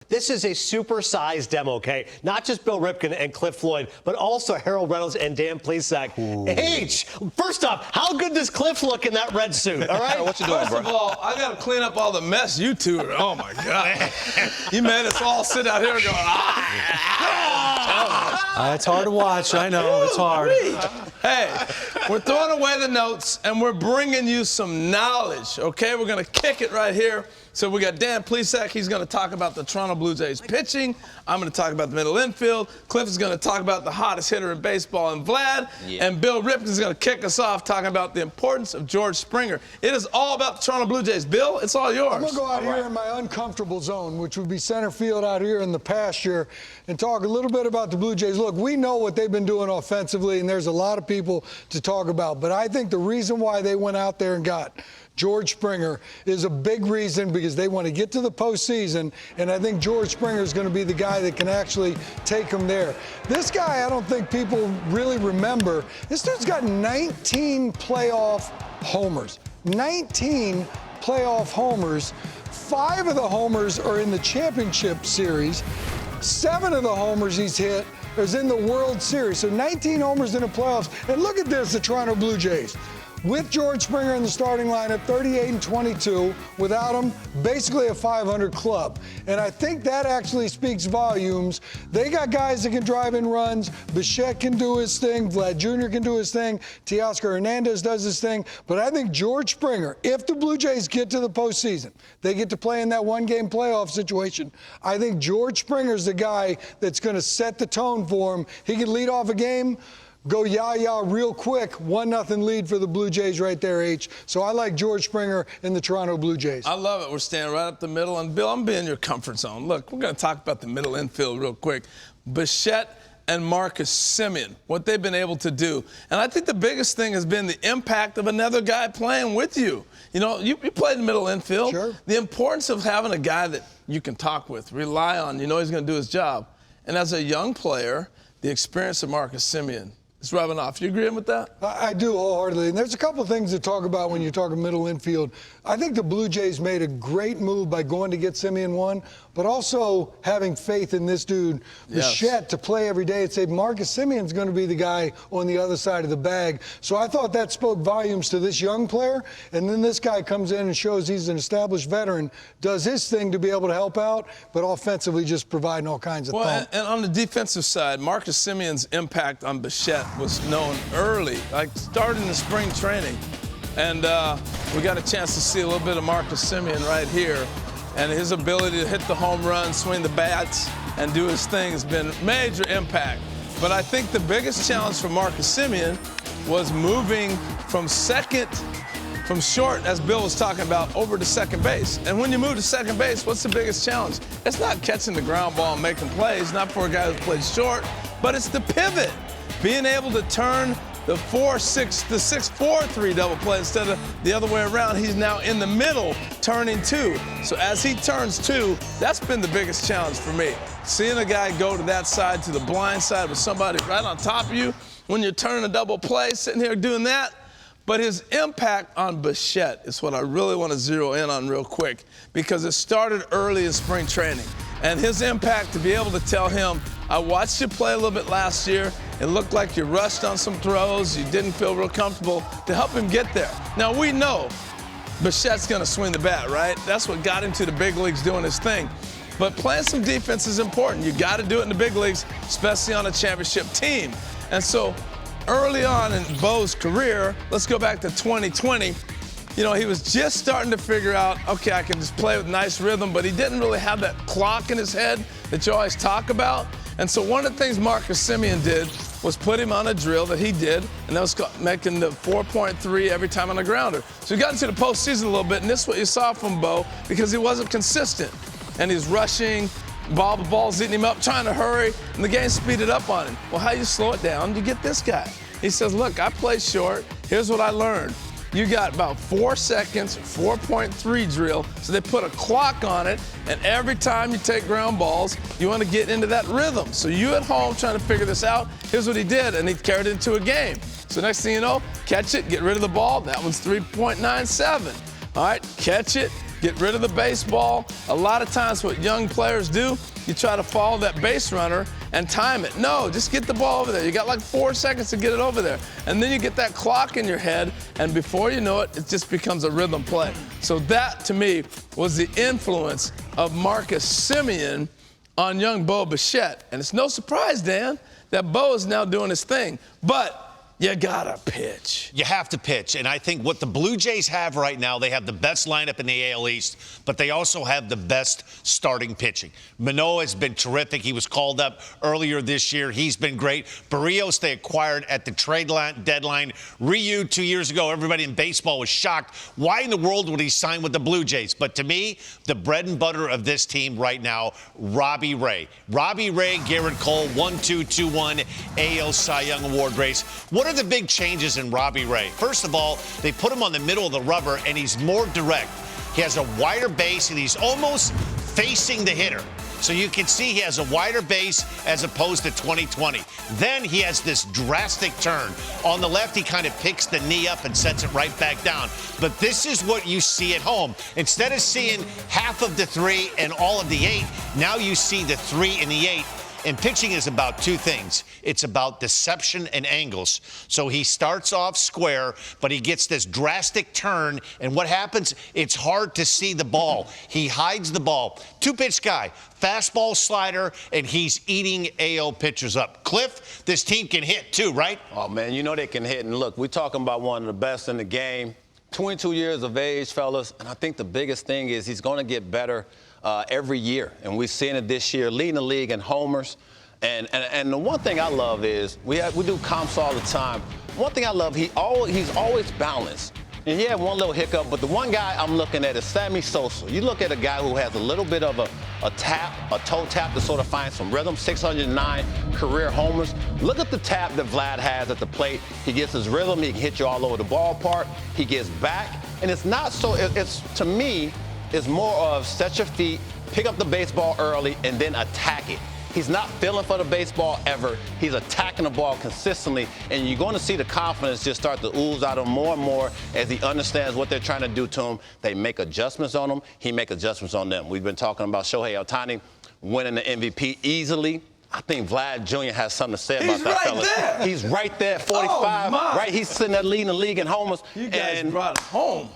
This is a super-sized demo, okay? Not just Bill Ripken and Cliff Floyd, but also Harold Reynolds and Dan Plesac. H, first off, how good does Cliff look in that red suit, all right? What you doing, First bro? of all, I got to clean up all the mess you two are. Oh, my God. You made us all sit out here and go, It's hard to watch. I know. It's hard. Hey, we're throwing away the notes, and we're bringing you some knowledge, okay? We're going to kick it right here. So we got Dan Plesac. He's going to talk about the Toronto Blue Jays pitching. I'm going to talk about the middle infield. Cliff is going to talk about the hottest hitter in baseball in Vlad. Yeah. And Bill Ripken is going to kick us off talking about the importance of George Springer. It is all about the Toronto Blue Jays. Bill, it's all yours. I'm going to go out here in my uncomfortable zone, which would be center field out here in the pasture, and talk a little bit about the Blue Jays. Look, we know what they've been doing offensively, and there's a lot of people to talk about. But I think the reason why they went out there and got George Springer is a big reason, because they want to get to the postseason, and I think George Springer is going to be the guy that can actually take them there. This guy, I don't think people really remember. This dude's got 19 playoff homers. 19 playoff homers. 5 of the homers are in the championship series. 7 of the homers he's hit is in the World Series. So 19 homers in the playoffs. And look at this, the Toronto Blue Jays. With George Springer in the starting lineup, 38-22. Without him, basically a 500 club. And I think that actually speaks volumes. They got guys that can drive in runs. Bichette can do his thing. Vlad Jr. can do his thing. Teoscar Hernandez does his thing. But I think George Springer, if the Blue Jays get to the postseason, they get to play in that one-game playoff situation, I think George Springer's the guy that's going to set the tone for him. He can lead off a game, go yah-yah real quick, 1-0 lead for the Blue Jays right there, H. So I like George Springer in the Toronto Blue Jays. I love it. We're standing right up the middle. And, Bill, I'm being in your comfort zone. Look, we're going to talk about the middle infield real quick. Bichette and Marcus Semien, what they've been able to do. And I think the biggest thing has been the impact of another guy playing with you. You know, you played in the middle infield. Sure. The importance of having a guy that you can talk with, rely on, you know he's going to do his job. And as a young player, the experience of Marcus Semien, it's rubbing off. You agreeing with that? I do wholeheartedly. And there's a couple of things to talk about when you're talking middle infield. I think the Blue Jays made a great move by going to get Semien one, but also having faith in this dude, Bichette, to play every day and say Marcus Semien's going to be the guy on the other side of the bag. So I thought that spoke volumes to this young player. And then this guy comes in and shows he's an established veteran, does his thing to be able to help out, but offensively just providing all kinds of thump. And on the defensive side, Marcus Semien's impact on Bichette was known early, like starting the spring training. And we got a chance to see a little bit of Marcus Semien right here. And his ability to hit the home run, swing the bats, and do his thing has been major impact. But I think the biggest challenge for Marcus Semien was moving from short, as Bill was talking about, over to second base. And when you move to second base, what's the biggest challenge? It's not catching the ground ball and making plays, not for a guy who plays short, but it's the pivot. Being able to turn the 6-4-3 double play instead of the other way around. He's now in the middle turning 2. So as he turns 2, that's been the biggest challenge for me. Seeing a guy go to that side, to the blind side with somebody right on top of you when you're turning a double play, sitting here doing that. But his impact on Bichette is what I really want to zero in on real quick, because it started early in spring training. And his impact, to be able to tell him, I watched you play a little bit last year. It looked like you rushed on some throws. You didn't feel real comfortable, to help him get there. Now, we know Bichette's going to swing the bat, right? That's what got him to the big leagues doing his thing. But playing some defense is important. You got to do it in the big leagues, especially on a championship team. And so early on in Bo's career, let's go back to 2020, you know, he was just starting to figure out, okay, I can just play with nice rhythm, but he didn't really have that clock in his head that you always talk about. And so one of the things Marcus Semien did was put him on a drill that he did, and that was making the 4.3 every time on a grounder. So he got into the postseason a little bit, and this is what you saw from Bo, because he wasn't consistent. And he's rushing, ball's eating him up, trying to hurry, and the game speeded up on him. Well, how you slow it down? You get this guy. He says, look, I play short. Here's what I learned. You got about 4 seconds, 4.3 drill. So they put a clock on it, and every time you take ground balls, you want to get into that rhythm. So you at home trying to figure this out, here's what he did, and he carried it into a game. So next thing you know, catch it, get rid of the ball. That one's 3.97. All right, catch it, Get rid of the baseball. A lot of times what young players do, you try to follow that base runner and time it. No, just get the ball over there. You got like 4 seconds to get it over there. And then you get that clock in your head, and before you know it, it just becomes a rhythm play. So that, to me, was the influence of Marcus Semien on young Bo Bichette. And it's no surprise, Dan, that Bo is now doing his thing. But you gotta pitch. You have to pitch. And I think what the Blue Jays have right now, they have the best lineup in the AL East, but they also have the best starting pitching. Manoah has been terrific. He was called up earlier this year. He's been great. Barrios, they acquired at the trade deadline. Ryu, 2 years ago, everybody in baseball was shocked. Why in the world would he sign with the Blue Jays? But to me, the bread and butter of this team right now, Robbie Ray. Robbie Ray, Garrett Cole, 1-2, 2-1 AL Cy Young Award race. What are the big changes in Robbie Ray? First of all, they put him on the middle of the rubber, and he's more direct. He has a wider base, and he's almost facing the hitter. So you can see he has a wider base as opposed to 2020. Then he has this drastic turn. On the left, he kind of picks the knee up and sets it right back down. But this is what you see at home. Instead of seeing half of the 3 and all of the 8, now you see the 3 and the 8. And pitching is about 2 things. It's about deception and angles. So he starts off square, but he gets this drastic turn. And what happens? It's hard to see the ball. He hides the ball. 2-pitch guy, fastball, slider, and he's eating AL pitchers up. Cliff, this team can hit too, right? Oh, man, you know they can hit. And look, we're talking about one of the best in the game. 22 years of age, fellas. And I think the biggest thing is he's going to get better every year. And we've seen it this year, leading the league in homers. And the one thing I love is we do comps all the time. One thing I love, he's always balanced. And he had one little hiccup, but the one guy I'm looking at is Sammy Sosa. You look at a guy who has a little bit of a toe tap to sort of find some rhythm, 609 career homers. Look at the tap that Vlad has at the plate. He gets his rhythm. He can hit you all over the ballpark. He gets back. And it's not so, to me, it's more of set your feet, pick up the baseball early, and then attack it. He's not feeling for the baseball ever. He's attacking the ball consistently, and you're going to see the confidence just start to ooze out of him more and more as he understands what they're trying to do to him. They make adjustments on him. He makes adjustments on them. We've been talking about Shohei Ohtani winning the MVP easily. I think Vlad Jr. has something to say about that fella. There. He's right there, 45. Oh, right, he's sitting there leading the league in homers. You guys brought it home.